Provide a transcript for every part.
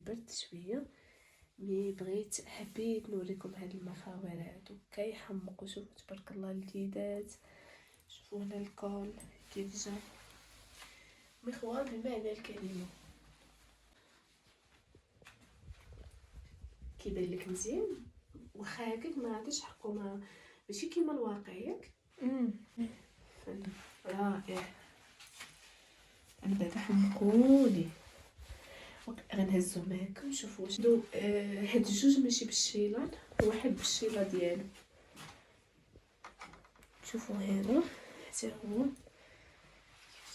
برد شويه، مي حبيت نوريكم هاد المخاور هادو كيحمقوا. شوفوا تبارك الله الجديدات، شوفوا هنا الكول كيف جا مخوار بمعنى الكلمه. كيبان لك مزيان واخا هكاك ما عادش حقو، ماشي كيما الواقع ياك. رائع. انا بعدا حمقوني. غنهزو معاكم شوفوا شنو. هاد الجوج ماشي بالشيلان، واحد بالشيله ديالو. شوفوا هنا حتى هو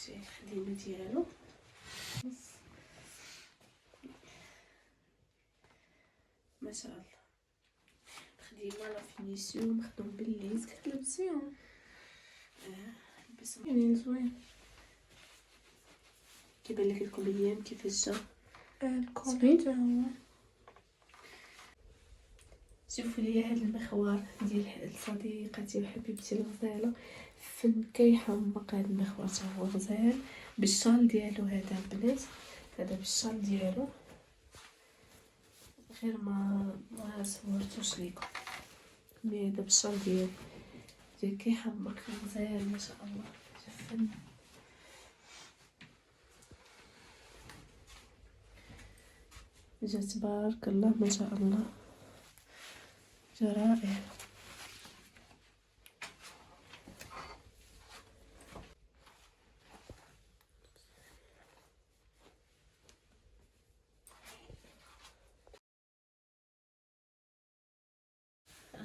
جاي الخديمه ديالو. ما شاء الله الخديمه لا فينيسيون مخدوم بالليز. كتلبسيهم لبسهم يعني زوين. كيبان لك الكوليان كيفاش جا الكول حتى هو. شوفوا لي هاد المخوار ديال صديقتي وحبيبتي الغزاله، فن كيحمق. هاد المخوار تا هو غزال بالشال ديالو. هذا البنات هذا بالشال ديالو، غير ما صورتوش ليكم، مي هذا بالشال ديالو كيحمق غزال ما شاء الله. فن جا تبارك الله ما شاء الله، جا رائع.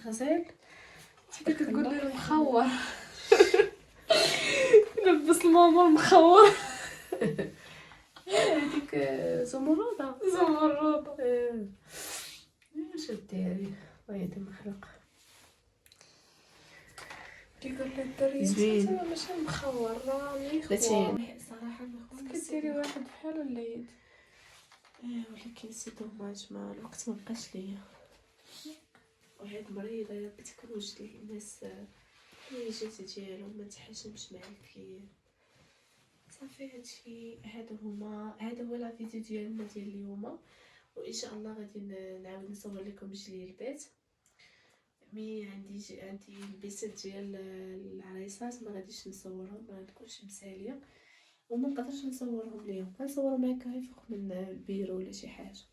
غزال كيف كتقول لي المخور لبس الماما المخور. هذيك زمرودة واش ديري وهذا مخلق. كيقول لي الدريه زوين. انا ماشي مخور راني زين خوار. صراحه المخور كديري واحد بحال اليد. ولكن سي دوماج ما الوقت ما بقاش ليا، وهاد مريضه كتكروج لي الناس الحوايجات ديالهم ما تحاشمش مع الكليان. صافي هادشي. هذا هو لا فيديو ديالنا ديال اليوم، وان شاء الله غادي نعاود نصور لكم جلي البيت. مي عندي البيسات ديال العريسات ما غاديش نصورهم، ما تكونش مساليه وما نقدرش نصورهم اليوم. غنصور معاك غير فوق من البيرو ولا شي حاجه.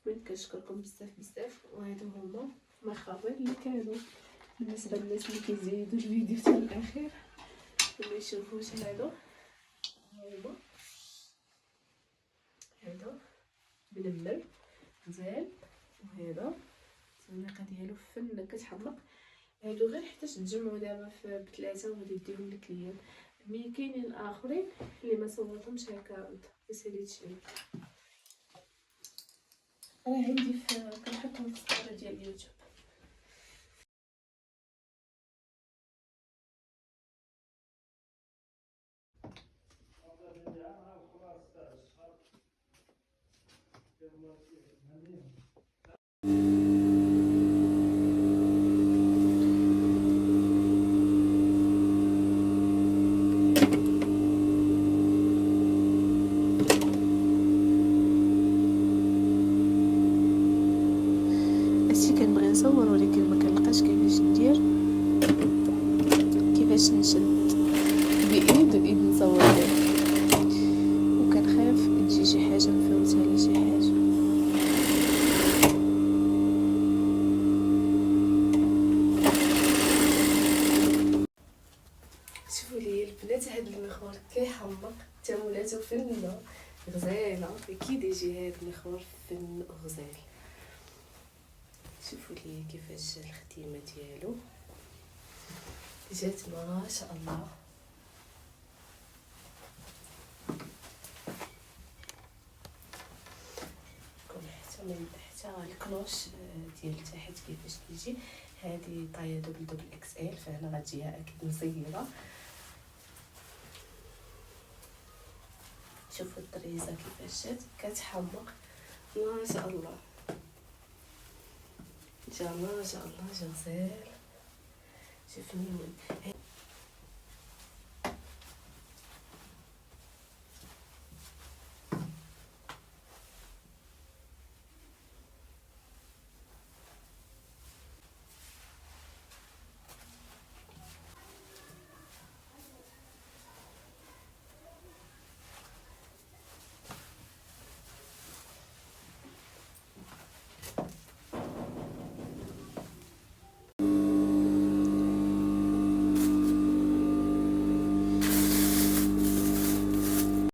من كنشكركم بزاف وهادو هما مخاور اللي كانوا بالنسبه للناس اللي كيزيدوا الفيديو حتى الاخير وما يشوفوش. هادو هما هذا منمر غزال، وهذا الزنيقه ديالو فن كتحمق. هادو غير حتى تجمعوا دابا بثلاثه وغادي يديهم للكليان. مي كاينين اخرين اللي ما صورتهمش هكا ساليت شي. راه عندي كنحطهم في الصوره ديال اليوتيوب. هادشي كنبغي نصور ولكن ما كنلقاش كيفاش ندير، كيفاش نشد بايد نصور به، وكنخاف تجي شي حاجه مفوتها ولا شي حاجه. شوفوا لي البنات هاد المخور كيحمق حتى ولاتو فنه غزاله. اكيد يجي هاد المخور فن غزال. شوفوا لي كيفاش الخديمه ديالو جات ما شاء الله. حتى الكلوش ديال تحت كيفاش كيجي. هذه طايه دبل اكس ال، فهنا غتجيها اكيد مزيره. شوفوا الطريزه كيفاش جات كتحمق ما شاء الله. ما شاء الله جا غزال. شوفني